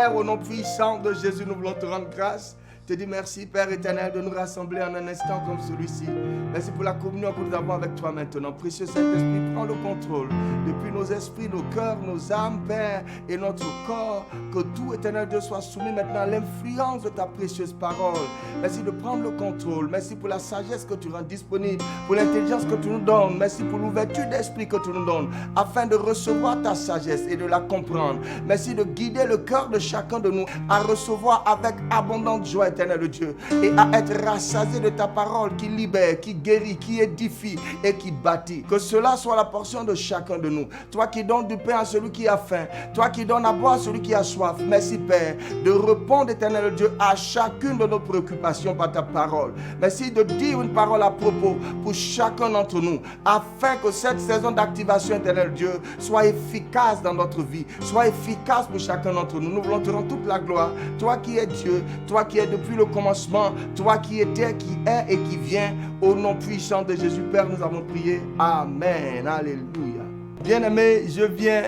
Père, au nom puissant de Jésus, nous voulons te rendre grâce. Te dis merci, Père éternel, de nous rassembler en un instant comme celui-ci. Merci pour la communion que nous avons avec toi maintenant. Précieux Saint-Esprit, prends le contrôle depuis nos esprits, nos cœurs, nos âmes, Père, et notre corps. Que tout, éternel Dieu, soit soumis maintenant à l'influence de ta précieuse parole. Merci de prendre le contrôle. Merci pour la sagesse que tu rends disponible, pour l'intelligence que tu nous donnes. Merci pour l'ouverture d'esprit que tu nous donnes, afin de recevoir ta sagesse et de la comprendre. Merci de guider le cœur de chacun de nous à recevoir avec abondante joie, éternel Dieu, et à être rassasié de ta parole qui libère, qui guérit, qui édifie et qui bâtit. Que cela soit la portion de chacun de nous. Toi qui donnes du pain à celui qui a faim, toi qui donnes à boire à celui qui a soif. Merci Père de répondre, éternel Dieu, à chacune de nos préoccupations par ta parole. Merci de dire une parole à propos pour chacun d'entre nous, afin que cette saison d'activation, éternel Dieu, soit efficace dans notre vie, soit efficace pour chacun d'entre nous. Nous voulons te rendre toute la gloire. Toi qui es Dieu, toi qui es depuis le commencement, toi qui étais, qui est et qui vient, au nom puissant de Jésus, Père, nous avons prié. Amen. Alléluia. Bien-aimés, je viens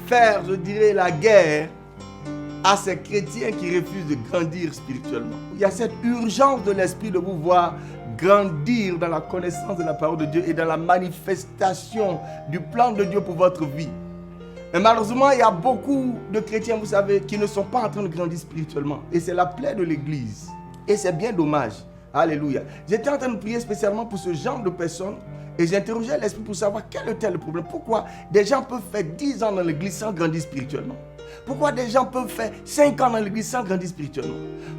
faire, je dirais, la guerre à ces chrétiens qui refusent de grandir spirituellement. Il y a cette urgence de l'esprit de vous voir grandir dans la connaissance de la parole de Dieu et dans la manifestation du plan de Dieu pour votre vie. Mais malheureusement, il y a beaucoup de chrétiens, vous savez, qui ne sont pas en train de grandir spirituellement. Et c'est la plaie de l'église. Et c'est bien dommage. Alléluia. J'étais en train de prier spécialement pour ce genre de personnes. Et j'interrogeais l'esprit pour savoir quel était le problème. Pourquoi des gens peuvent faire 10 ans dans l'église sans grandir spirituellement? Pourquoi des gens peuvent faire 5 ans dans l'église sans grandir spirituellement?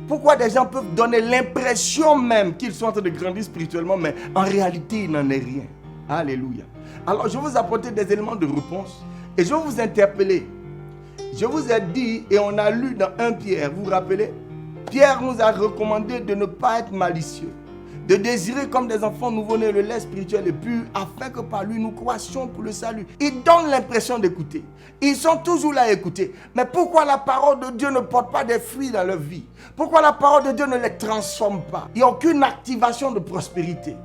Pourquoi des gens peuvent donner l'impression même qu'ils sont en train de grandir spirituellement, mais en réalité, il n'en est rien. Alléluia. Alors, je vais vous apporter des éléments de réponse. Et je vais vous interpeller. Je vous ai dit, et on a lu dans 1 Pierre, vous vous rappelez? Pierre nous a recommandé de ne pas être malicieux, de désirer comme des enfants nouveau-nés le lait spirituel et pur, afin que par lui nous croissions pour le salut. Ils donnent l'impression d'écouter. Ils sont toujours là à écouter. Mais pourquoi la parole de Dieu ne porte pas des fruits dans leur vie? Pourquoi la parole de Dieu ne les transforme pas? Il n'y a aucune activation de prospérité.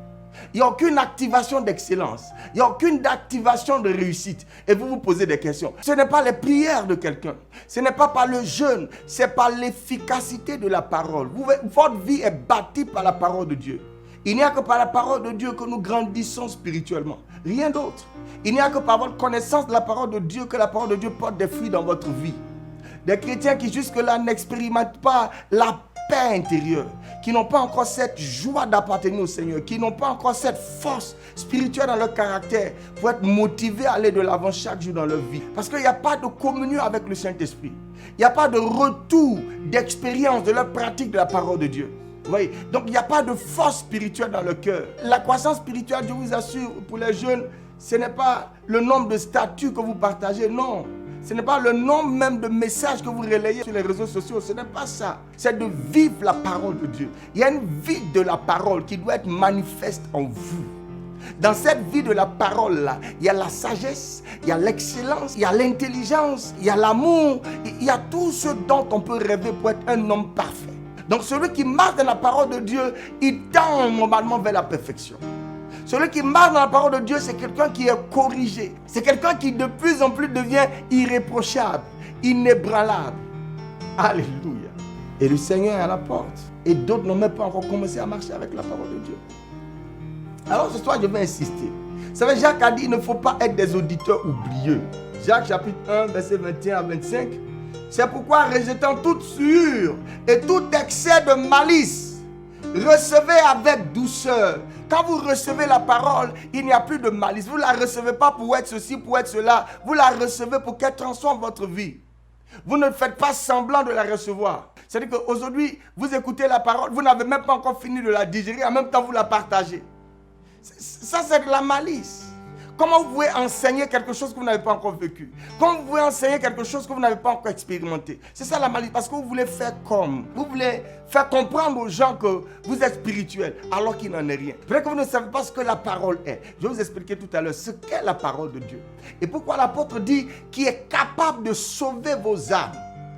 Il n'y a aucune activation d'excellence. Il n'y a aucune activation de réussite. Et vous vous posez des questions. Ce n'est pas les prières de quelqu'un. Ce n'est pas par le jeûne. C'est par l'efficacité de la parole. Votre vie est bâtie par la parole de Dieu. Il n'y a que par la parole de Dieu que nous grandissons spirituellement. Rien d'autre. Il n'y a que par votre connaissance de la parole de Dieu que la parole de Dieu porte des fruits dans votre vie. Des chrétiens qui jusque-là n'expérimentent pas la paix intérieure, qui n'ont pas encore cette joie d'appartenir au Seigneur, qui n'ont pas encore cette force spirituelle dans leur caractère pour être motivés à aller de l'avant chaque jour dans leur vie. Parce qu'il n'y a pas de communion avec le Saint-Esprit. Il n'y a pas de retour d'expérience de leur pratique de la parole de Dieu. Vous voyez? Donc il n'y a pas de force spirituelle dans le cœur. La croissance spirituelle, je vous assure, pour les jeunes, ce n'est pas le nombre de statuts que vous partagez, non. Ce n'est pas le nombre même de messages que vous relayez sur les réseaux sociaux. Ce n'est pas ça. C'est de vivre la parole de Dieu. Il y a une vie de la parole qui doit être manifeste en vous. Dans cette vie de la parole-là, il y a la sagesse, il y a l'excellence, il y a l'intelligence, il y a l'amour, il y a tout ce dont on peut rêver pour être un homme parfait. Donc celui qui marche dans la parole de Dieu, il tend normalement vers la perfection. Celui qui marche dans la parole de Dieu, c'est quelqu'un qui est corrigé. C'est quelqu'un qui de plus en plus devient irréprochable, inébranlable. Alléluia. Et le Seigneur est à la porte. Et d'autres n'ont même pas encore commencé à marcher avec la parole de Dieu. Alors ce soir, je vais insister. Vous savez, Jacques a dit, il ne faut pas être des auditeurs oublieux. Jacques chapitre 1, verset 21 à 25. C'est pourquoi, rejetant toute souillure et tout excès de malice, recevez avec douceur. Quand vous recevez la parole, il n'y a plus de malice. Vous ne la recevez pas pour être ceci, pour être cela. Vous la recevez pour qu'elle transforme votre vie. Vous ne faites pas semblant de la recevoir. C'est-à-dire qu'aujourd'hui, vous écoutez la parole, vous n'avez même pas encore fini de la digérer, en même temps vous la partagez. Ça, c'est de la malice. Comment vous pouvez enseigner quelque chose que vous n'avez pas encore vécu? Comment vous pouvez enseigner quelque chose que vous n'avez pas encore expérimenté? C'est ça la malice, parce que vous voulez faire comme. Vous voulez faire comprendre aux gens que vous êtes spirituel, alors qu'il n'en est rien. Peut-être que vous ne savez pas ce que la parole est. Je vais vous expliquer tout à l'heure ce qu'est la parole de Dieu. Et pourquoi l'apôtre dit qu'il est capable de sauver vos âmes.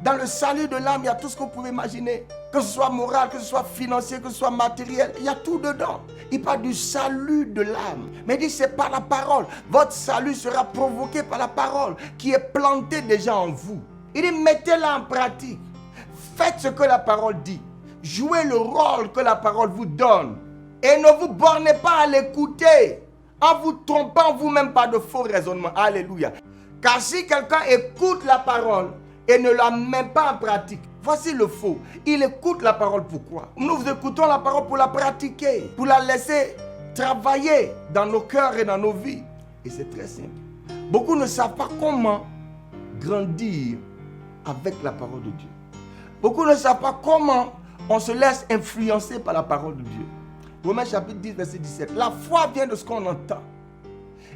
Dans le salut de l'âme, il y a tout ce que vous pouvez imaginer. Que ce soit moral, que ce soit financier, que ce soit matériel, il y a tout dedans. Il parle du salut de l'âme. Mais il dit c'est par la parole. Votre salut sera provoqué par la parole qui est plantée déjà en vous. Il dit mettez-la en pratique. Faites ce que la parole dit. Jouez le rôle que la parole vous donne. Et ne vous bornez pas à l'écouter en vous trompant vous-même par de faux raisonnements. Alléluia. Car si quelqu'un écoute la parole et ne la met pas en pratique, voici le faux. Il écoute la parole pourquoi? Nous écoutons la parole pour la pratiquer, pour la laisser travailler dans nos cœurs et dans nos vies. Et c'est très simple. Beaucoup ne savent pas comment grandir avec la parole de Dieu. Beaucoup ne savent pas comment on se laisse influencer par la parole de Dieu. Romains chapitre 10, verset 17. La foi vient de ce qu'on entend.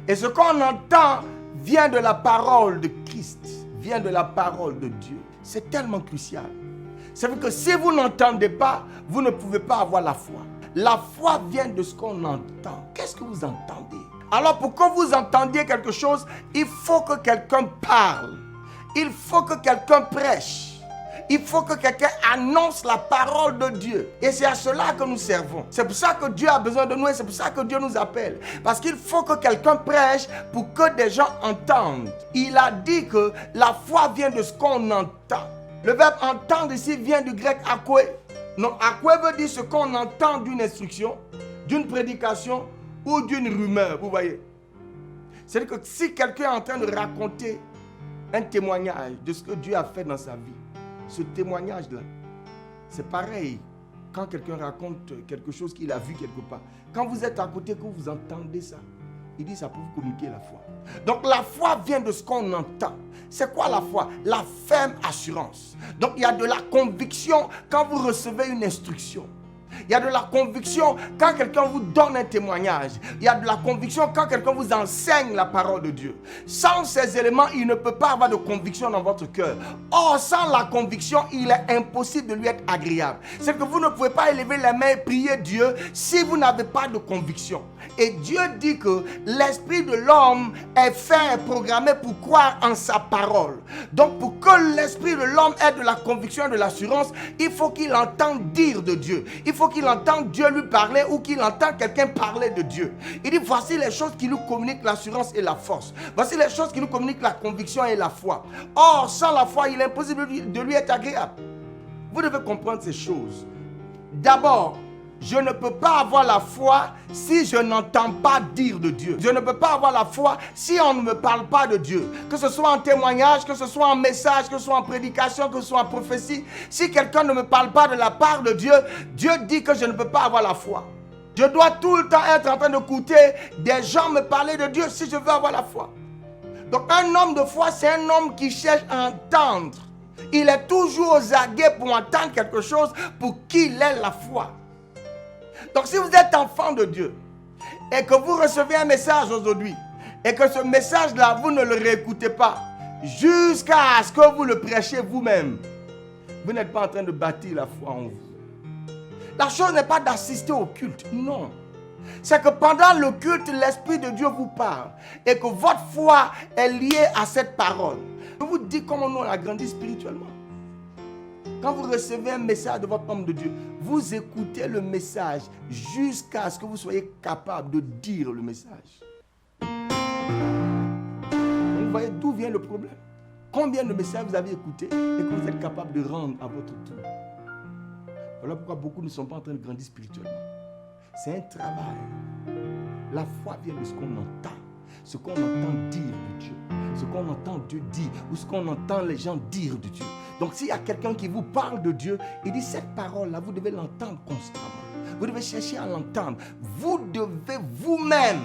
Et ce qu'on entend vient de la parole de Christ, vient de la parole de Dieu. C'est tellement crucial. Ça veut dire que si vous n'entendez pas, vous ne pouvez pas avoir la foi. La foi vient de ce qu'on entend. Qu'est-ce que vous entendez? Alors pour que vous entendiez quelque chose, il faut que quelqu'un parle. Il faut que quelqu'un prêche. Il faut que quelqu'un annonce la parole de Dieu. Et c'est à cela que nous servons. C'est pour ça que Dieu a besoin de nous et c'est pour ça que Dieu nous appelle. Parce qu'il faut que quelqu'un prêche pour que des gens entendent. Il a dit que la foi vient de ce qu'on entend. Le verbe entendre ici vient du grec akoué. Non, akoué veut dire ce qu'on entend d'une instruction, d'une prédication ou d'une rumeur. Vous voyez? C'est-à-dire que si quelqu'un est en train de raconter un témoignage de ce que Dieu a fait dans sa vie, ce témoignage-là, c'est pareil quand quelqu'un raconte quelque chose qu'il a vu quelque part. Quand vous êtes à côté, que vous entendez ça, il dit ça peut vous communiquer la foi. Donc la foi vient de ce qu'on entend. C'est quoi la foi? La ferme assurance. Donc il y a de la conviction quand vous recevez une instruction. Il y a de la conviction quand quelqu'un vous donne un témoignage. Il y a de la conviction quand quelqu'un vous enseigne la parole de Dieu. Sans ces éléments, il ne peut pas avoir de conviction dans votre cœur. Or, sans la conviction, il est impossible de lui être agréable. C'est que vous ne pouvez pas élever les mains et prier Dieu si vous n'avez pas de conviction. Et Dieu dit que l'esprit de l'homme est fait et programmé pour croire en sa parole. Donc, pour que l'esprit de l'homme ait de la conviction et de l'assurance, il faut qu'il entende dire de Dieu. Il faut qu'il entende Dieu lui parler ou qu'il entende quelqu'un parler de Dieu. Il dit voici les choses qui nous communiquent l'assurance et la force. Voici les choses qui nous communiquent la conviction et la foi. Or, sans la foi, il est impossible de lui être agréable. Vous devez comprendre ces choses. D'abord, je ne peux pas avoir la foi si je n'entends pas dire de Dieu. Je ne peux pas avoir la foi si on ne me parle pas de Dieu. Que ce soit en témoignage, que ce soit en message, que ce soit en prédication, que ce soit en prophétie. Si quelqu'un ne me parle pas de la part de Dieu, Dieu dit que je ne peux pas avoir la foi. Je dois tout le temps être en train d'écouter des gens me parler de Dieu si je veux avoir la foi. Donc un homme de foi, c'est un homme qui cherche à entendre. Il est toujours aux aguets pour entendre quelque chose pour qu'il ait la foi. Donc si vous êtes enfant de Dieu et que vous recevez un message aujourd'hui et que ce message-là, vous ne le réécoutez pas jusqu'à ce que vous le prêchiez vous-même, vous n'êtes pas en train de bâtir la foi en vous. La chose n'est pas d'assister au culte, non. C'est que pendant le culte, l'Esprit de Dieu vous parle et que votre foi est liée à cette parole. Je vous dis comment nous on a grandi spirituellement. Quand vous recevez un message de votre homme de Dieu, vous écoutez le message jusqu'à ce que vous soyez capable de dire le message. Vous voyez d'où vient le problème? Combien de messages vous avez écoutés et que vous êtes capable de rendre à votre tour? Voilà pourquoi beaucoup ne sont pas en train de grandir spirituellement. C'est un travail. La foi vient de ce qu'on entend. Ce qu'on entend dire de Dieu. Ce qu'on entend Dieu dire. Ou ce qu'on entend les gens dire de Dieu. Donc s'il y a quelqu'un qui vous parle de Dieu, il dit cette parole-là, vous devez l'entendre constamment. Vous devez chercher à l'entendre. Vous devez vous-même,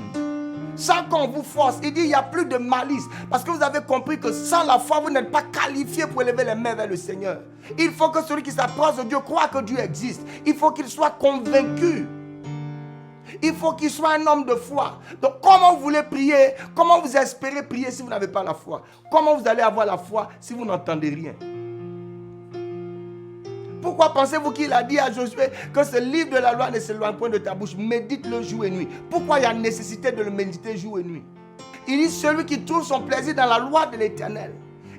sans qu'on vous force. Il dit il n'y a plus de malice. Parce que vous avez compris que sans la foi, vous n'êtes pas qualifié pour élever les mains vers le Seigneur. Il faut que celui qui s'approche de Dieu croit que Dieu existe. Il faut qu'il soit convaincu. Il faut qu'il soit un homme de foi. Donc comment vous voulez prier? Comment vous espérez prier si vous n'avez pas la foi? Comment vous allez avoir la foi si vous n'entendez rien? Pourquoi pensez-vous qu'il a dit à Josué que ce livre de la loi ne s'éloigne point de ta bouche? Médite-le jour et nuit. Pourquoi il y a nécessité de le méditer jour et nuit? Il dit celui qui trouve son plaisir dans la loi de l'Éternel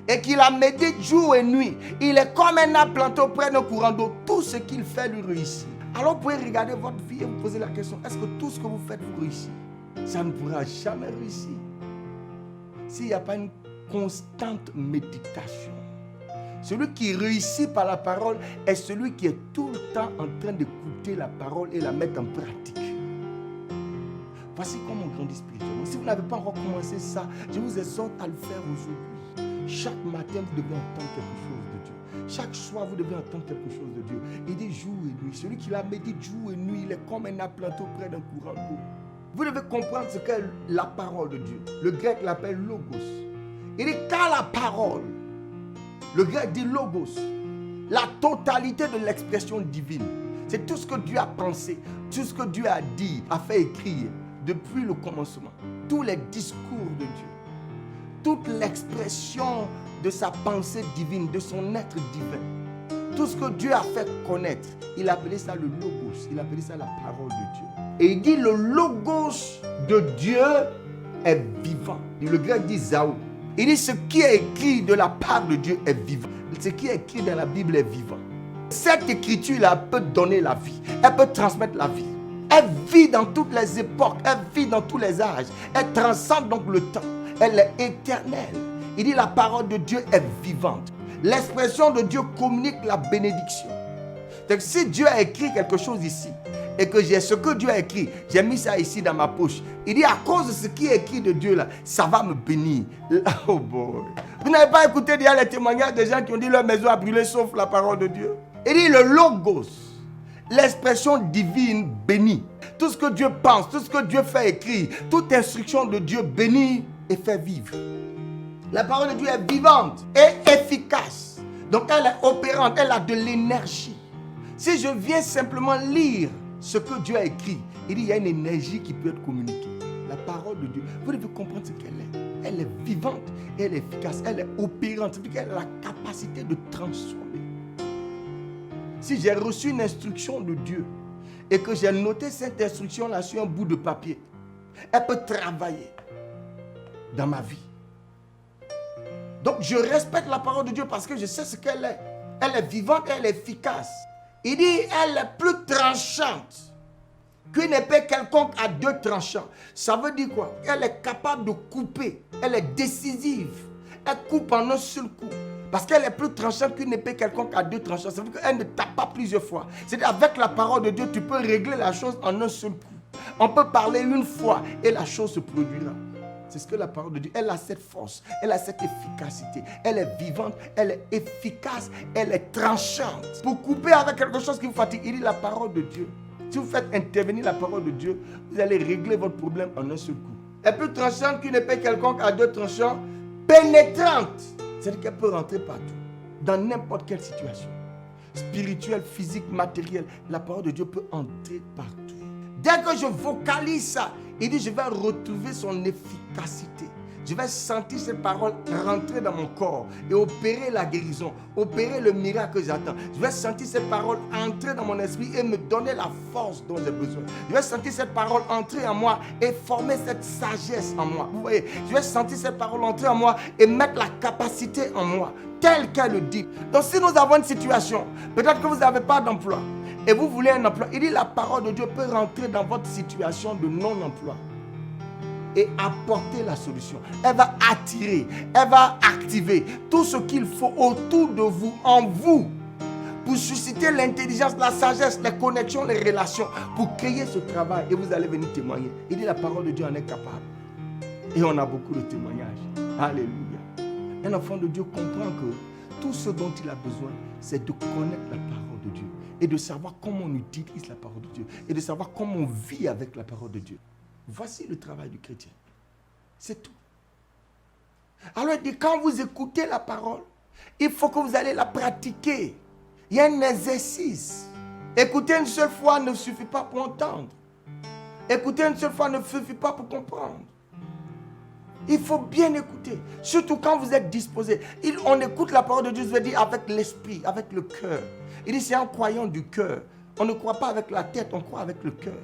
et qui la médite jour et nuit, il est comme un arbre planté auprès d'un courant d'eau. Tout ce qu'il fait lui réussit. Alors vous pouvez regarder votre vie et vous poser la question, est-ce que tout ce que vous faites vous réussit? Ça ne pourra jamais réussir s'il n'y a pas une constante méditation. Celui qui réussit par la parole est celui qui est tout le temps en train d'écouter la parole et la mettre en pratique. Voici comment on grandit spirituellement. Si vous n'avez pas encore commencé ça, je vous exhorte à le faire aujourd'hui. Chaque matin, vous devez entendre quelque chose de Dieu. Chaque soir, vous devez entendre quelque chose de Dieu. Il dit jour et nuit. Celui qui la médite jour et nuit, il est comme un arbre planté auprès d'un courant d'eau. Vous devez comprendre ce qu'est la parole de Dieu. Le grec l'appelle logos. Il dit car la parole, le grec dit logos, la totalité de l'expression divine. C'est tout ce que Dieu a pensé, tout ce que Dieu a dit, a fait écrire depuis le commencement. Tous les discours de Dieu, toute l'expression de sa pensée divine, de son être divin. Tout ce que Dieu a fait connaître, il appelait ça le logos, il appelait ça la parole de Dieu. Et il dit le logos de Dieu est vivant. Et le grec dit zao. Il dit ce qui est écrit de la part de Dieu est vivant. Ce qui est écrit dans la Bible est vivant. Cette écriture-là peut donner la vie. Elle peut transmettre la vie. Elle vit dans toutes les époques. Elle vit dans tous les âges. Elle transcende donc le temps. Elle est éternelle. Il dit la parole de Dieu est vivante. L'expression de Dieu communique la bénédiction. Donc si Dieu a écrit quelque chose ici, et que j'ai ce que Dieu a écrit, j'ai mis ça ici dans ma poche. Il dit à cause de ce qui est écrit de Dieu là, ça va me bénir. Oh boy. Vous n'avez pas écouté déjà les témoignages des gens qui ont dit leur maison a brûlé sauf la parole de Dieu. Il dit le logos, l'expression divine bénit. Tout ce que Dieu pense, tout ce que Dieu fait écrire, toute instruction de Dieu bénit et fait vivre. La parole de Dieu est vivante et efficace. Donc elle est opérante, elle a de l'énergie. Si je viens simplement lire ce que Dieu a écrit, il dit il y a une énergie qui peut être communiquée. La parole de Dieu, vous devez comprendre ce qu'elle est. Elle est vivante, elle est efficace, elle est opérante. C'est-à-dire qu'elle a la capacité de transformer. Si j'ai reçu une instruction de Dieu et que j'ai noté cette instruction-là sur un bout de papier, elle peut travailler dans ma vie. Donc je respecte la parole de Dieu parce que je sais ce qu'elle est. Elle est vivante, elle est efficace. Il dit, elle est plus tranchante qu'une épée quelconque à deux tranchants. Ça veut dire quoi? Elle est capable de couper. Elle est décisive. Elle coupe en un seul coup. Parce qu'elle est plus tranchante qu'une épée quelconque à deux tranchants. Ça veut dire qu'elle ne tape pas plusieurs fois. C'est-à-dire avec la parole de Dieu, tu peux régler la chose en un seul coup. On peut parler une fois et la chose se produira. C'est ce que la parole de Dieu, elle a cette force, elle a cette efficacité, elle est vivante, elle est efficace, elle est tranchante. Pour couper avec quelque chose qui vous fatigue, il dit la parole de Dieu. Si vous faites intervenir la parole de Dieu, vous allez régler votre problème en un seul coup. Elle est plus tranchante qu'une épée quelconque à deux tranchants, pénétrante. C'est-à-dire qu'elle peut rentrer partout, dans n'importe quelle situation. Spirituelle, physique, matérielle, la parole de Dieu peut entrer partout. Dès que je vocalise ça, il dit je vais retrouver son efficacité. Je vais sentir cette parole rentrer dans mon corps et opérer la guérison, opérer le miracle que j'attends. Je vais sentir cette parole entrer dans mon esprit et me donner la force dont j'ai besoin. Je vais sentir cette parole entrer en moi et former cette sagesse en moi. Vous voyez, je vais sentir cette parole entrer en moi et mettre la capacité en moi, telle qu'elle le dit. Donc si nous avons une situation, peut-être que vous n'avez pas d'emploi et vous voulez un emploi, il dit la parole de Dieu peut rentrer dans votre situation de non-emploi et apporter la solution. Elle va attirer, elle va activer tout ce qu'il faut autour de vous, en vous, pour susciter l'intelligence, la sagesse, les connexions, les relations, pour créer ce travail. Et vous allez venir témoigner. Il dit la parole de Dieu en est capable. Et on a beaucoup de témoignages. Alléluia. Un enfant de Dieu comprend que tout ce dont il a besoin, c'est de connaître la parole de Dieu et de savoir comment on utilise la parole de Dieu et de savoir comment on vit avec la parole de Dieu. Voici le travail du chrétien. C'est tout. Alors il dit, quand vous écoutez la parole, il faut que vous allez la pratiquer. Il y a un exercice. Écouter une seule fois ne suffit pas pour entendre. Écouter une seule fois ne suffit pas pour comprendre. Il faut bien écouter. Surtout quand vous êtes disposé. On écoute la parole de Dieu, je veux dire, avec l'esprit, avec le cœur. Il dit, c'est en croyant du cœur. On ne croit pas avec la tête, on croit avec le cœur.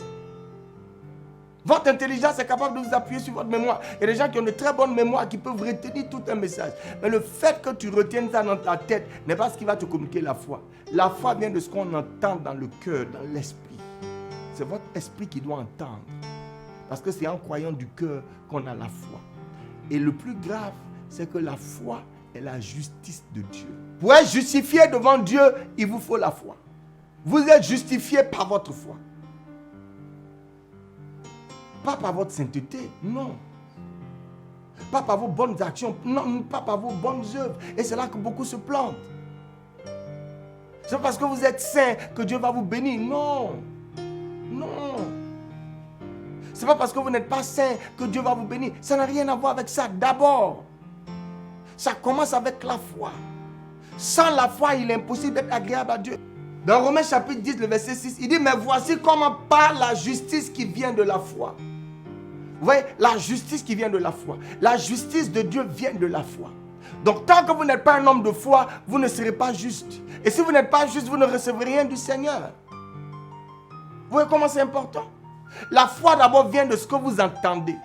Votre intelligence est capable de vous appuyer sur votre mémoire. Il y a des gens qui ont de très bonnes mémoires qui peuvent retenir tout un message. Mais le fait que tu retiennes ça dans ta tête n'est pas ce qui va te communiquer la foi. La foi vient de ce qu'on entend dans le cœur, dans l'esprit. C'est votre esprit qui doit entendre. Parce que c'est en croyant du cœur qu'on a la foi. Et le plus grave, c'est que la foi est la justice de Dieu. Pour être justifié devant Dieu, il vous faut la foi. Vous êtes justifié par votre foi. Pas par votre sainteté, non. Pas par vos bonnes actions, non, pas par vos bonnes œuvres. Et c'est là que beaucoup se plantent. C'est parce que vous êtes saint que Dieu va vous bénir. Non. Non. C'est pas parce que vous n'êtes pas saint que Dieu va vous bénir. Ça n'a rien à voir avec ça. D'abord, ça commence avec la foi. Sans la foi, il est impossible d'être agréable à Dieu. Dans Romains chapitre 10, le verset 6, il dit, mais voici comment par la justice qui vient de la foi. Vous voyez, la justice qui vient de la foi. La justice de Dieu vient de la foi. Donc, tant que vous n'êtes pas un homme de foi, vous ne serez pas juste. Et si vous n'êtes pas juste, vous ne recevrez rien du Seigneur. Vous voyez comment c'est important? La foi d'abord vient de ce que vous entendez.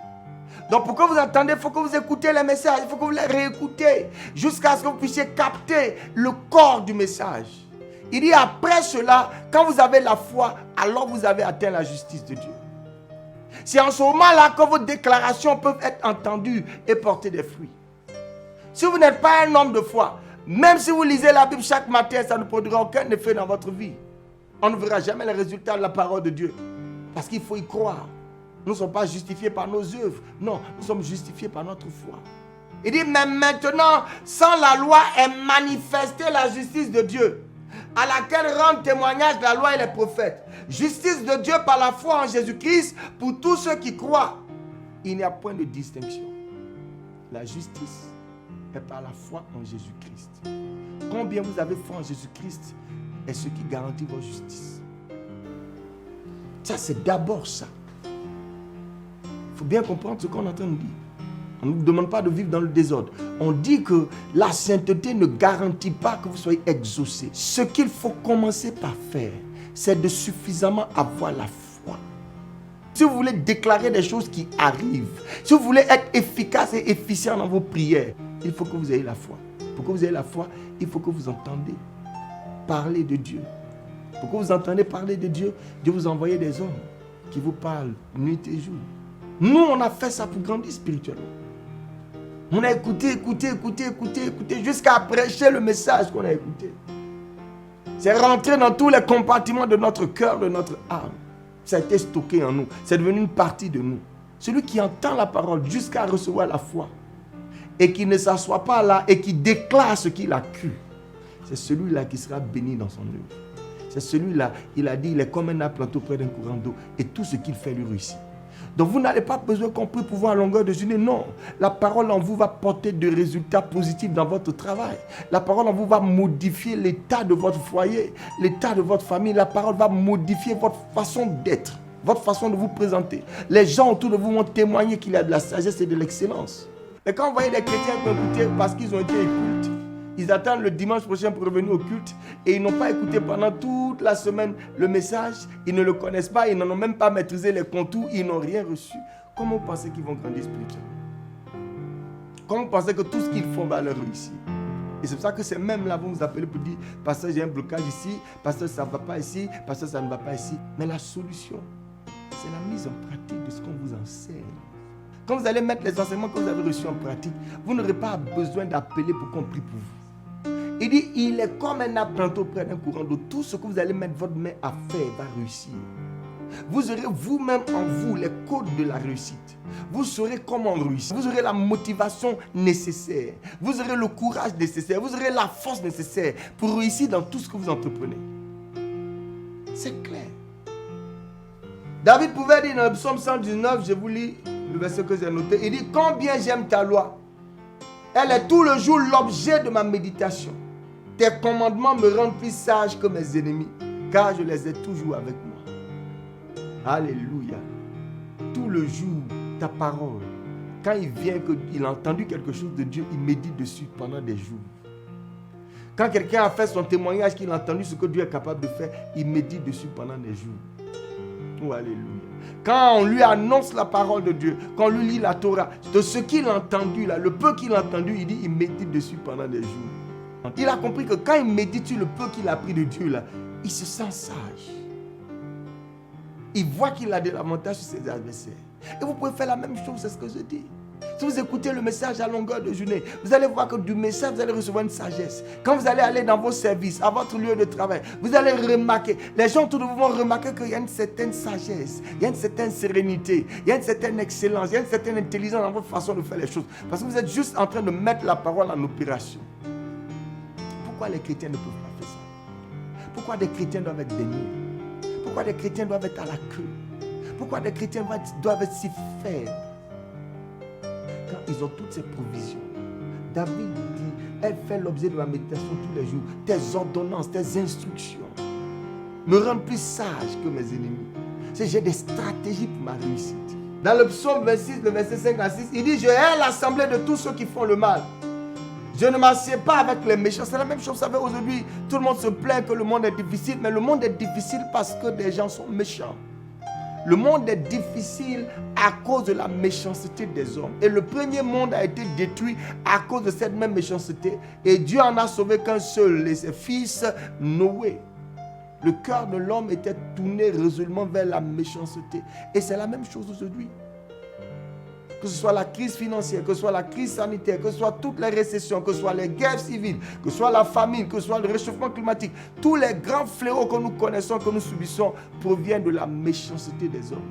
Donc, pour que vous entendez, il faut que vous écoutez les messages. Il faut que vous les réécoutez jusqu'à ce que vous puissiez capter le corps du message. Il dit après cela, quand vous avez la foi, alors vous avez atteint la justice de Dieu. C'est en ce moment-là que vos déclarations peuvent être entendues et porter des fruits. Si vous n'êtes pas un homme de foi, même si vous lisez la Bible chaque matin, ça ne produira aucun effet dans votre vie. On ne verra jamais les résultats de la parole de Dieu. Parce qu'il faut y croire. Nous ne sommes pas justifiés par nos œuvres. Non, nous sommes justifiés par notre foi. Il dit, mais maintenant, sans la loi est manifestée la justice de Dieu, à laquelle rendent témoignage la loi et les prophètes. Justice de Dieu par la foi en Jésus-Christ pour tous ceux qui croient. Il n'y a point de distinction. La justice est par la foi en Jésus-Christ. Combien vous avez foi en Jésus-Christ est ce qui garantit votre justice. Ça, c'est d'abord ça. Il faut bien comprendre ce qu'on est en train de dire. On ne nous demande pas de vivre dans le désordre. On dit que la sainteté ne garantit pas que vous soyez exaucé. Ce qu'il faut commencer par faire, c'est de suffisamment avoir la foi. Si vous voulez déclarer des choses qui arrivent, si vous voulez être efficace et efficient dans vos prières, il faut que vous ayez la foi. Pour que vous ayez la foi, il faut que vous entendez parler de Dieu. Pour que vous entendez parler de Dieu, Dieu vous envoie des hommes qui vous parlent nuit et jour. Nous, on a fait ça pour grandir spirituellement. On a écouté, jusqu'à prêcher le message qu'on a écouté. C'est rentré dans tous les compartiments de notre cœur, de notre âme. Ça a été stocké en nous. C'est devenu une partie de nous. Celui qui entend la parole jusqu'à recevoir la foi et qui ne s'assoit pas là et qui déclare ce qu'il a cru, c'est celui-là qui sera béni dans son œuvre. C'est celui-là, il a dit, il est comme un arbre planté près d'un courant d'eau et tout ce qu'il fait lui réussit. Donc vous n'avez pas besoin qu'on prie pour voir à longueur de journée. Non, la parole en vous va porter des résultats positifs dans votre travail. La parole en vous va modifier l'état de votre foyer, l'état de votre famille. La parole va modifier votre façon d'être, votre façon de vous présenter. Les gens autour de vous vont témoigner qu'il y a de la sagesse et de l'excellence. Et quand vous voyez des chrétiens qui ont écouté parce qu'ils ont été écoutés, ils attendent le dimanche prochain pour revenir au culte et ils n'ont pas écouté pendant toute la semaine le message. Ils ne le connaissent pas, ils n'en ont même pas maîtrisé les contours, ils n'ont rien reçu. Comment vous pensez qu'ils vont grandir spirituellement? Comment vous pensez que tout ce qu'ils font va leur réussir? Et c'est pour ça que c'est même là, vous vous appelez pour dire, pasteur, j'ai un blocage ici, pasteur, ça ne va pas ici, pasteur, ça ne va pas ici. Mais la solution, c'est la mise en pratique de ce qu'on vous enseigne. Quand vous allez mettre les enseignements que vous avez reçus en pratique, vous n'aurez pas besoin d'appeler pour qu'on prie pour vous. Il dit, il est comme un arbre planté auprès d'un courant d'eau. Tout ce que vous allez mettre votre main à faire va réussir. Vous aurez vous-même en vous les codes de la réussite. Vous saurez comment réussir. Vous aurez la motivation nécessaire. Vous aurez le courage nécessaire. Vous aurez la force nécessaire pour réussir dans tout ce que vous entreprenez. C'est clair. David pouvait dire dans le psaume 119, je vous lis le verset que j'ai noté, il dit, combien j'aime ta loi. Elle est tout le jour l'objet de ma méditation. Tes commandements me rendent plus sage que mes ennemis, car je les ai toujours avec moi. Alléluia. Tout le jour, ta parole. Quand il vient, qu'il a entendu quelque chose de Dieu, il médite dessus pendant des jours. Quand quelqu'un a fait son témoignage, qu'il a entendu ce que Dieu est capable de faire, il médite dessus pendant des jours. Oh, alléluia. Quand on lui annonce la parole de Dieu, quand on lui lit la Torah, de ce qu'il a entendu là, le peu qu'il a entendu, il dit, il médite dessus pendant des jours. Il a compris que quand il médite sur le peu qu'il a appris de Dieu là, il se sent sage. Il voit qu'il a de l'avantage sur ses adversaires. Et vous pouvez faire la même chose, c'est ce que je dis. Si vous écoutez le message à longueur de journée, vous allez voir que du message, vous allez recevoir une sagesse. Quand vous allez aller dans vos services, à votre lieu de travail, vous allez remarquer, les gens autour de vous vont remarquer qu'il y a une certaine sagesse, il y a une certaine sérénité, il y a une certaine excellence, il y a une certaine intelligence dans votre façon de faire les choses. Parce que vous êtes juste en train de mettre la parole en opération. Pourquoi les chrétiens ne peuvent pas faire ça? Pourquoi des chrétiens doivent être déniés? Pourquoi des chrétiens doivent être à la queue? Pourquoi des chrétiens doivent être si faibles? Quand ils ont toutes ces provisions, David dit, elle fait l'objet de ma méditation tous les jours. Tes ordonnances, tes instructions me rendent plus sage que mes ennemis. J'ai des stratégies pour ma réussite. Dans le psaume 26, le verset 5 à 6, il dit, je hais l'assemblée de tous ceux qui font le mal. Je ne m'assieds pas avec les méchants. C'est la même chose, vous savez, aujourd'hui, tout le monde se plaint que le monde est difficile, mais le monde est difficile parce que des gens sont méchants. Le monde est difficile à cause de la méchanceté des hommes. Et le premier monde a été détruit à cause de cette même méchanceté. Et Dieu en a sauvé qu'un seul, et ses fils Noé. Le cœur de l'homme était tourné résolument vers la méchanceté. Et c'est la même chose aujourd'hui. Que ce soit la crise financière, que ce soit la crise sanitaire, que ce soit toutes les récessions, que ce soit les guerres civiles, que ce soit la famine, que ce soit le réchauffement climatique, tous les grands fléaux que nous connaissons, que nous subissons, proviennent de la méchanceté des hommes.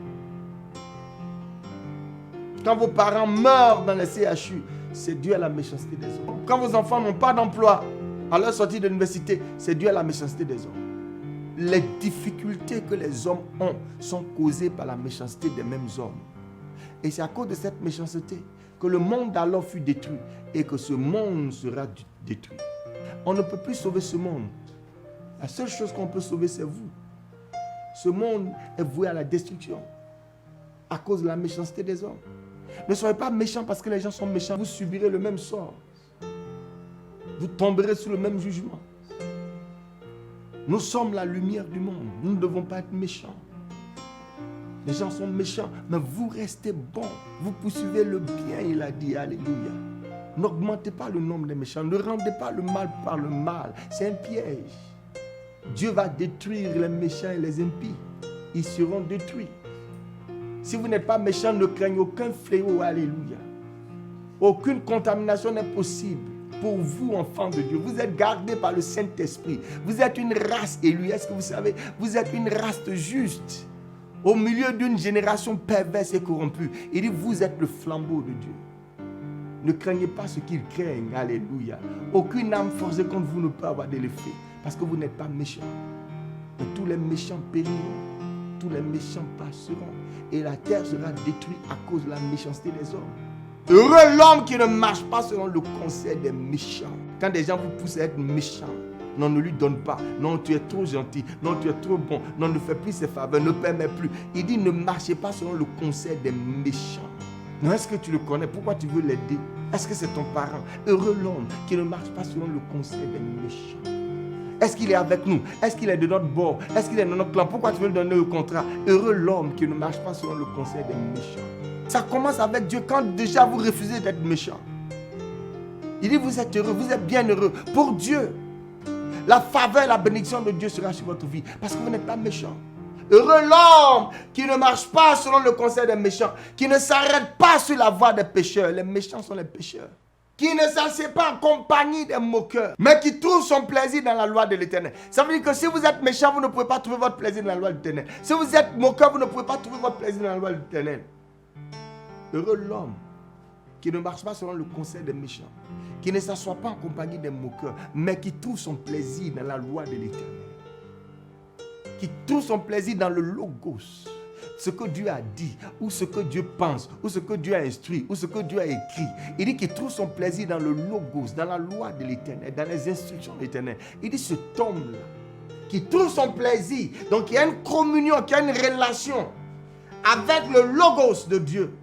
Quand vos parents meurent dans les CHU, c'est dû à la méchanceté des hommes. Quand vos enfants n'ont pas d'emploi à leur sortie de l'université, c'est dû à la méchanceté des hommes. Les difficultés que les hommes ont sont causées par la méchanceté des mêmes hommes. Et c'est à cause de cette méchanceté que le monde alors fut détruit et que ce monde sera détruit. On ne peut plus sauver ce monde. La seule chose qu'on peut sauver, c'est vous. Ce monde est voué à la destruction à cause de la méchanceté des hommes. Ne soyez pas méchants parce que les gens sont méchants. Vous subirez le même sort. Vous tomberez sur le même jugement. Nous sommes la lumière du monde. Nous ne devons pas être méchants. Les gens sont méchants, mais vous restez bons. Vous poursuivez le bien, il a dit. Alléluia. N'augmentez pas le nombre des méchants. Ne rendez pas le mal par le mal. C'est un piège. Dieu va détruire les méchants et les impies. Ils seront détruits. Si vous n'êtes pas méchant, ne craignez aucun fléau. Alléluia. Aucune contamination n'est possible pour vous, enfants de Dieu. Vous êtes gardés par le Saint-Esprit. Vous êtes une race élue. Est-ce que vous savez? Vous êtes une race juste. Au milieu d'une génération perverse et corrompue. Il dit, vous êtes le flambeau de Dieu. Ne craignez pas ce qu'ils craignent. Alléluia. Aucune âme forcée contre vous ne peut avoir de l'effet. Parce que vous n'êtes pas méchants. Mais tous les méchants périront. Tous les méchants passeront. Et la terre sera détruite à cause de la méchanceté des hommes. Heureux l'homme qui ne marche pas selon le conseil des méchants. Quand des gens vous poussent à être méchants. Non, ne lui donne pas. Non, tu es trop gentil. Non, tu es trop bon. Non, ne fais plus ses faveurs. Ne permets plus. Il dit, ne marchez pas selon le conseil des méchants. Non, est-ce que tu le connais? Pourquoi tu veux l'aider? Est-ce que c'est ton parent? Heureux l'homme qui ne marche pas selon le conseil des méchants. Est-ce qu'il est avec nous? Est-ce qu'il est de notre bord? Est-ce qu'il est dans notre clan? Pourquoi tu veux lui donner le contrat? Heureux l'homme qui ne marche pas selon le conseil des méchants. Ça commence avec Dieu quand déjà vous refusez d'être méchant. Il dit, vous êtes heureux, vous êtes bien heureux. Pour Dieu. La faveur et la bénédiction de Dieu sera sur votre vie. Parce que vous n'êtes pas méchant. Heureux l'homme qui ne marche pas selon le conseil des méchants. Qui ne s'arrête pas sur la voie des pécheurs. Les méchants sont les pécheurs. Qui ne s'assied pas en compagnie des moqueurs. Mais qui trouve son plaisir dans la loi de l'Éternel. Ça veut dire que si vous êtes méchant, vous ne pouvez pas trouver votre plaisir dans la loi de l'Éternel. Si vous êtes moqueur, vous ne pouvez pas trouver votre plaisir dans la loi de l'Éternel. Heureux l'homme qui ne marche pas selon le conseil des méchants. Qui ne s'assoit pas en compagnie des moqueurs, mais qui trouve son plaisir dans la loi de l'Éternel. Qui trouve son plaisir dans le logos. Ce que Dieu a dit, ou ce que Dieu pense, ou ce que Dieu a instruit, ou ce que Dieu a écrit. Il dit qu'il trouve son plaisir dans le logos, dans la loi de l'Éternel, dans les instructions de l'Éternel. Il dit cet homme-là, qui trouve son plaisir, donc il y a une communion, qui a une relation avec le logos de Dieu.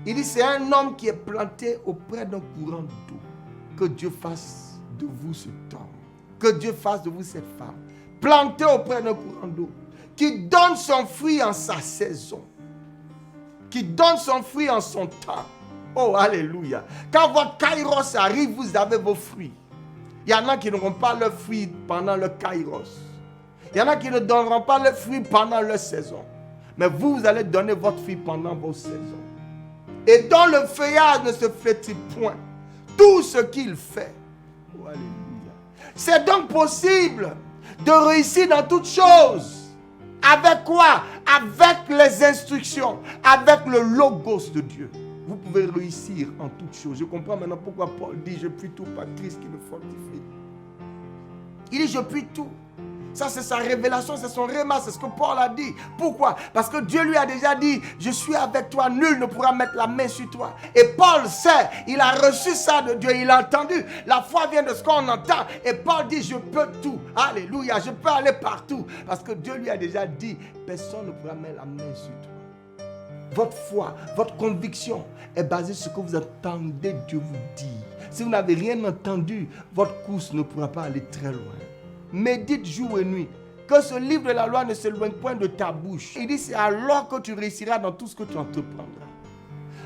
Il dit c'est un homme qui est planté auprès d'un courant d'eau. Que Dieu fasse de vous cet homme. Que Dieu fasse de vous cette femme. Plantée auprès d'un courant d'eau. Qui donne son fruit en sa saison. Qui donne son fruit en son temps. Oh, alléluia. Quand votre kairos arrive, vous avez vos fruits. Il y en a qui n'auront pas leurs fruits pendant le kairos. Il y en a qui ne donneront pas leurs fruits pendant leur saison. Mais vous allez donner votre fruit pendant vos saisons. et dont le feuillage ne se flétrit point. Tout ce qu'il fait. Oh, alléluia. C'est donc possible de réussir dans toutes choses. Avec quoi? Avec les instructions, avec le logos de Dieu. Vous pouvez réussir en toutes choses. Je comprends maintenant pourquoi Paul dit « Je puis tout par Christ qui me fortifie ». Il dit « Je puis tout ». Ça, c'est sa révélation, c'est son réma, c'est ce que Paul a dit. Pourquoi? Parce que Dieu lui a déjà dit, je suis avec toi, nul ne pourra mettre la main sur toi. Et Paul sait, il a reçu ça de Dieu, il a entendu. La foi vient de ce qu'on entend. Et Paul dit, je peux tout. Alléluia, je peux aller partout. Parce que Dieu lui a déjà dit, personne ne pourra mettre la main sur toi. Votre foi, votre conviction est basée sur ce que vous entendez Dieu vous dire. Si vous n'avez rien entendu, votre course ne pourra pas aller très loin. Médite jour et nuit, que ce livre de la loi ne s'éloigne point de ta bouche. Il dit, c'est alors que tu réussiras dans tout ce que tu entreprendras.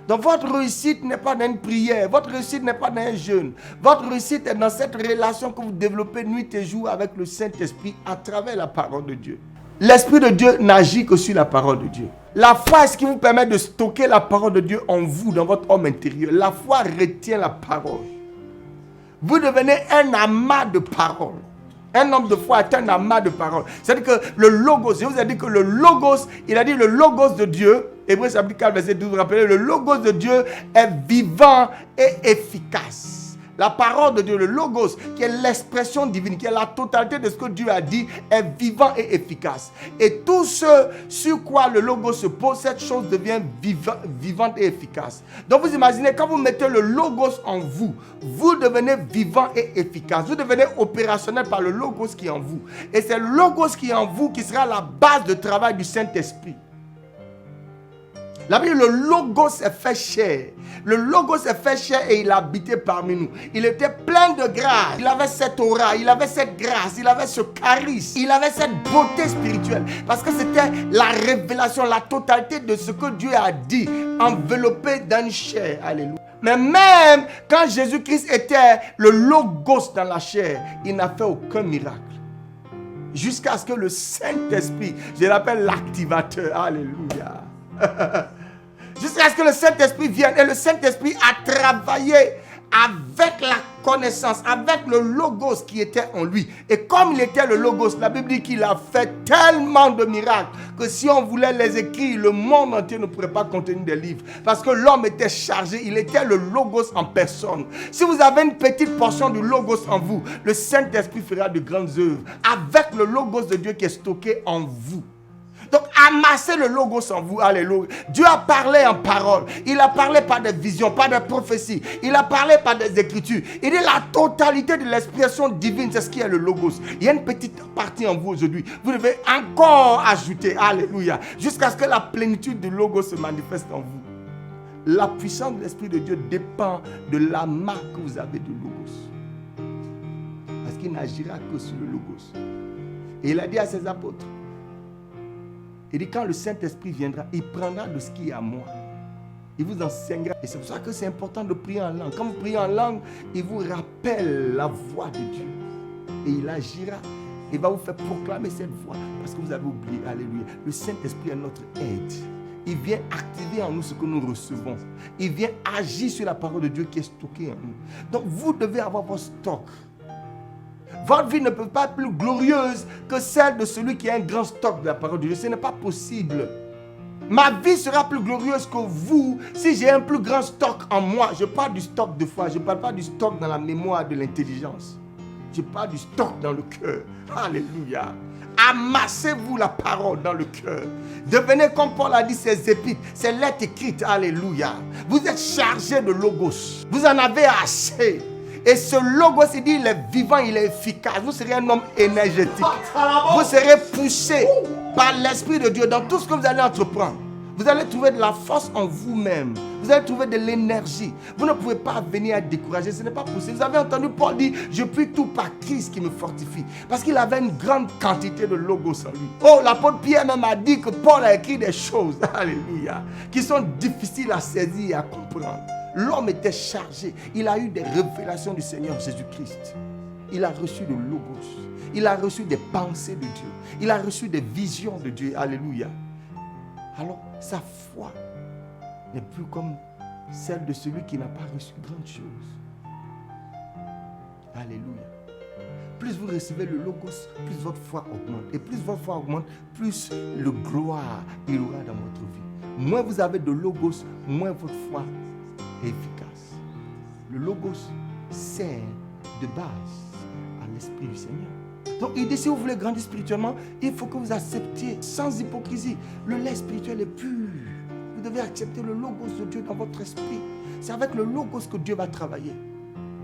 Donc votre réussite n'est pas dans une prière, votre réussite n'est pas dans un jeûne. Votre réussite est dans cette relation que vous développez nuit et jour avec le Saint-Esprit à travers la parole de Dieu. L'Esprit de Dieu n'agit que sur la parole de Dieu. La foi est ce qui vous permet de stocker la parole de Dieu en vous, dans votre homme intérieur. La foi retient la parole. Vous devenez un amas de paroles. Un homme de foi est un amas de paroles. C'est-à-dire que le logos, je vous ai dit que le logos, il a dit le logos de Dieu, Hébreux chapitre 4, verset 12, vous vous rappelez, le logos de Dieu est vivant et efficace. La parole de Dieu, le logos, qui est l'expression divine, qui est la totalité de ce que Dieu a dit, est vivant et efficace. Et tout ce sur quoi le logos se pose, cette chose devient vivante et efficace. Donc vous imaginez, quand vous mettez le logos en vous, vous devenez vivant et efficace. Vous devenez opérationnel par le logos qui est en vous. Et c'est le logos qui est en vous qui sera la base de travail du Saint-Esprit. La Bible, le logos est fait chair. Le logos est fait chair et il habitait parmi nous. Il était plein de grâce. Il avait cette aura, il avait cette grâce, il avait ce charisme, il avait cette beauté spirituelle. Parce que c'était la révélation, la totalité de ce que Dieu a dit, enveloppé dans une chair. Alléluia. Mais même quand Jésus-Christ était le logos dans la chair, il n'a fait aucun miracle. Jusqu'à ce que le Saint-Esprit, je l'appelle l'activateur. Alléluia. Jusqu'à ce que le Saint-Esprit vienne. Et le Saint-Esprit a travaillé avec la connaissance, avec le logos qui était en lui. Et comme il était le logos, la Bible dit qu'il a fait tellement de miracles que si on voulait les écrire, le monde entier ne pourrait pas contenir des livres. Parce que l'homme était chargé, il était le logos en personne. Si vous avez une petite portion du logos en vous, le Saint-Esprit fera de grandes œuvres avec le logos de Dieu qui est stocké en vous. Donc, amassez le logos en vous. Alléluia. Dieu a parlé en parole. Il a parlé par des visions, par des prophéties. Il a parlé par des écritures. Il dit la totalité de l'expression divine, c'est ce qui est le logos. Il y a une petite partie en vous aujourd'hui. Vous devez encore ajouter. Alléluia. Jusqu'à ce que la plénitude du logos se manifeste en vous. La puissance de l'Esprit de Dieu dépend de l'amas que vous avez de logos. Parce qu'il n'agira que sur le logos. Et il a dit à ses apôtres, il dit quand le Saint-Esprit viendra, il prendra de ce qui est à moi. Il vous enseignera. Et c'est pour ça que c'est important de prier en langue. Quand vous priez en langue, il vous rappelle la voix de Dieu. Et il agira. Il va vous faire proclamer cette voix. Parce que vous avez oublié. Alléluia. Le Saint-Esprit est notre aide. Il vient activer en nous ce que nous recevons. Il vient agir sur la parole de Dieu qui est stockée en nous. Donc vous devez avoir votre stock. Votre vie ne peut pas être plus glorieuse que celle de celui qui a un grand stock de la parole de Dieu. Ce n'est pas possible. Ma vie sera plus glorieuse que vous si j'ai un plus grand stock en moi. Je parle du stock de foi. Je ne parle pas du stock dans la mémoire de l'intelligence. Je parle du stock dans le cœur. Alléluia. Amassez-vous la parole dans le cœur. Devenez comme Paul a dit ses épîtres, ses lettres écrites. Alléluia. Vous êtes chargé de logos. Vous en avez assez. Et ce logos, il dit, il est vivant, il est efficace. Vous serez un homme énergétique. Vous serez poussé par l'Esprit de Dieu dans tout ce que vous allez entreprendre. Vous allez trouver de la force en vous-même. Vous allez trouver de l'énergie. Vous ne pouvez pas venir être découragé. Ce n'est pas possible. Vous avez entendu Paul dire, je puis tout par Christ qui me fortifie. Parce qu'il avait une grande quantité de logos en lui. Oh, l'apôtre Pierre même a dit que Paul a écrit des choses, alléluia, qui sont difficiles à saisir et à comprendre. L'homme était chargé. Il a eu des révélations du Seigneur Jésus-Christ. Il a reçu le logos. Il a reçu des pensées de Dieu. Il a reçu des visions de Dieu. Alléluia. Alors, sa foi n'est plus comme celle de celui qui n'a pas reçu grande chose. Alléluia. Plus vous recevez le Logos, plus votre foi augmente. Et plus votre foi augmente, plus le gloire il aura dans votre vie. Moins vous avez de Logos, moins votre foi est efficace. Le Logos sert de base à l'Esprit du Seigneur. Donc il dit, si vous voulez grandir spirituellement, il faut que vous acceptiez sans hypocrisie. Le lait spirituel est pur. Vous devez accepter le Logos de Dieu dans votre esprit. C'est avec le Logos que Dieu va travailler.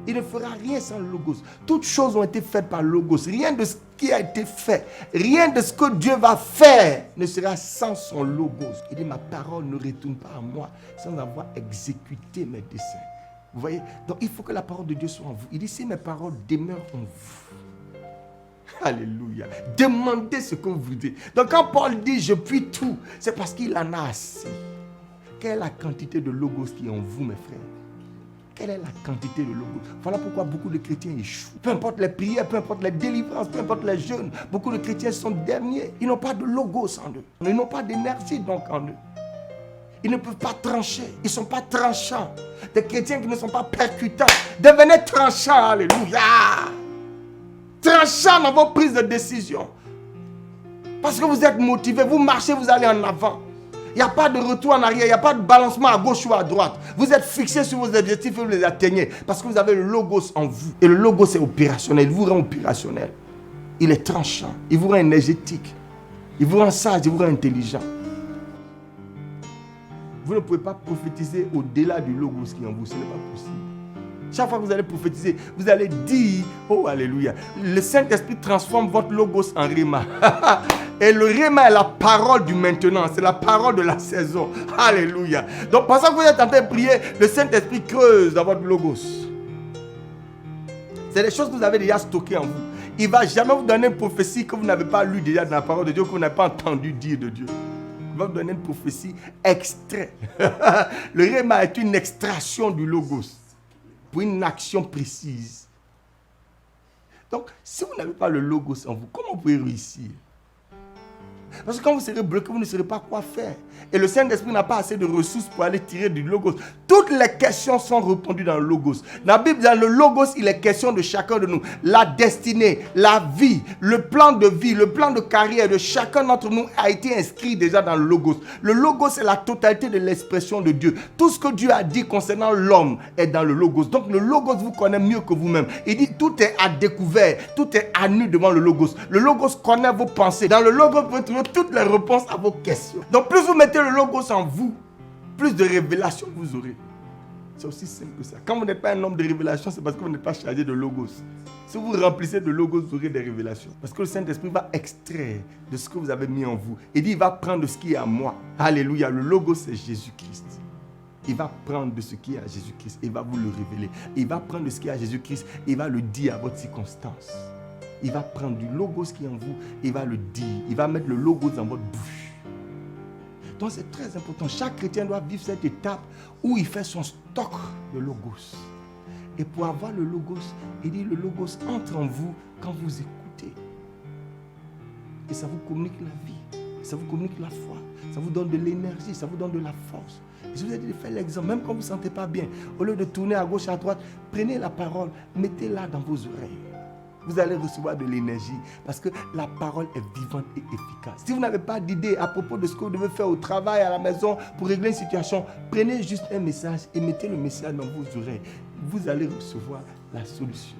Il ne fera rien sans le Logos. Toutes choses ont été faites par le Logos. Rien de ce qui a été fait, rien de ce que Dieu va faire ne sera sans son Logos. Il dit, ma parole ne retourne pas à moi sans avoir exécuté mes desseins. Vous voyez? Donc il faut que la parole de Dieu soit en vous. Il dit, si mes paroles demeurent en vous. Alléluia. Demandez ce que vous voulez. Donc quand Paul dit, je puis tout, c'est parce qu'il en a assez. Quelle est la quantité de Logos qui est en vous, mes frères? Quelle est la quantité de Logos? Voilà pourquoi beaucoup de chrétiens échouent. Peu importe les prières, peu importe les délivrances, peu importe les jeûnes, beaucoup de chrétiens sont derniers. Ils n'ont pas de Logos en eux. Ils n'ont pas d'énergie donc en eux. Ils ne peuvent pas trancher. Ils ne sont pas tranchants. Des chrétiens qui ne sont pas percutants. Devenez tranchants. Alléluia. Tranchants dans vos prises de décision. Parce que vous êtes motivés. Vous marchez, vous allez en avant. Il n'y a pas de retour en arrière, il n'y a pas de balancement à gauche ou à droite. Vous êtes fixé sur vos objectifs et vous les atteignez. Parce que vous avez le Logos en vous. Et le Logos est opérationnel, il vous rend opérationnel. Il est tranchant, il vous rend énergétique. Il vous rend sage, il vous rend intelligent. Vous ne pouvez pas prophétiser au-delà du Logos qui est en vous, ce n'est pas possible. Chaque fois que vous allez prophétiser, vous allez dire, oh alléluia, le Saint-Esprit transforme votre Logos en Rhéma. Et le Rhéma est la parole du maintenant, c'est la parole de la saison. Alléluia. Donc pendant que vous êtes en train de prier, le Saint-Esprit creuse dans votre Logos. C'est des choses que vous avez déjà stockées en vous. Il ne va jamais vous donner une prophétie que vous n'avez pas lue déjà dans la parole de Dieu, que vous n'avez pas entendu dire de Dieu. Il va vous donner une prophétie extrait. Le Rhéma est une extraction du Logos pour une action précise. Donc, si vous n'avez pas le Logos en vous, comment vous pouvez réussir? Parce que quand vous serez bloqué, vous ne saurez pas quoi faire. Et le Saint-Esprit n'a pas assez de ressources pour aller tirer du Logos. Toutes les questions sont répondues dans le Logos. Dans la Bible, dans le Logos, il est question de chacun de nous. La destinée, la vie, le plan de vie, le plan de carrière de chacun d'entre nous a été inscrit déjà dans le Logos. Le Logos, c'est la totalité de l'expression de Dieu. Tout ce que Dieu a dit concernant l'homme est dans le Logos. Donc le Logos vous connaît mieux que vous-même. Il dit tout est à découvert, tout est à nu devant le Logos. Le Logos connaît vos pensées. Dans le Logos, vous pouvez trouver toutes les réponses à vos questions. Donc plus vous mettez le Logos en vous, plus de révélations vous aurez. C'est aussi simple que ça. Quand vous n'êtes pas un homme de révélation, c'est parce que vous n'êtes pas chargé de Logos. Si vous remplissez de Logos, vous aurez des révélations. Parce que le Saint-Esprit va extraire de ce que vous avez mis en vous. Il dit, il va prendre de ce qui est à moi. Alléluia. Le Logos, c'est Jésus-Christ. Il va prendre de ce qui est à Jésus-Christ. Il va vous le révéler. Il va prendre de ce qui est à Jésus-Christ. Il va le dire à votre circonstance. Il va prendre du Logos qui est en vous. Il va le dire. Il va mettre le Logos dans votre bouche. Donc c'est très important. Chaque chrétien doit vivre cette étape où il fait son stock de Logos. Et pour avoir le Logos, il dit le Logos entre en vous quand vous écoutez. Et ça vous communique la vie. Ça vous communique la foi. Ça vous donne de l'énergie. Ça vous donne de la force. Et je vous ai dit de faire l'exemple. Même quand vous ne vous sentez pas bien, au lieu de tourner à gauche, à droite, prenez la parole, mettez-la dans vos oreilles. Vous allez recevoir de l'énergie parce que la parole est vivante et efficace. Si vous n'avez pas d'idée à propos de ce que vous devez faire au travail, à la maison, pour régler une situation, prenez juste un message et mettez le message dans vos oreilles. Vous allez recevoir la solution.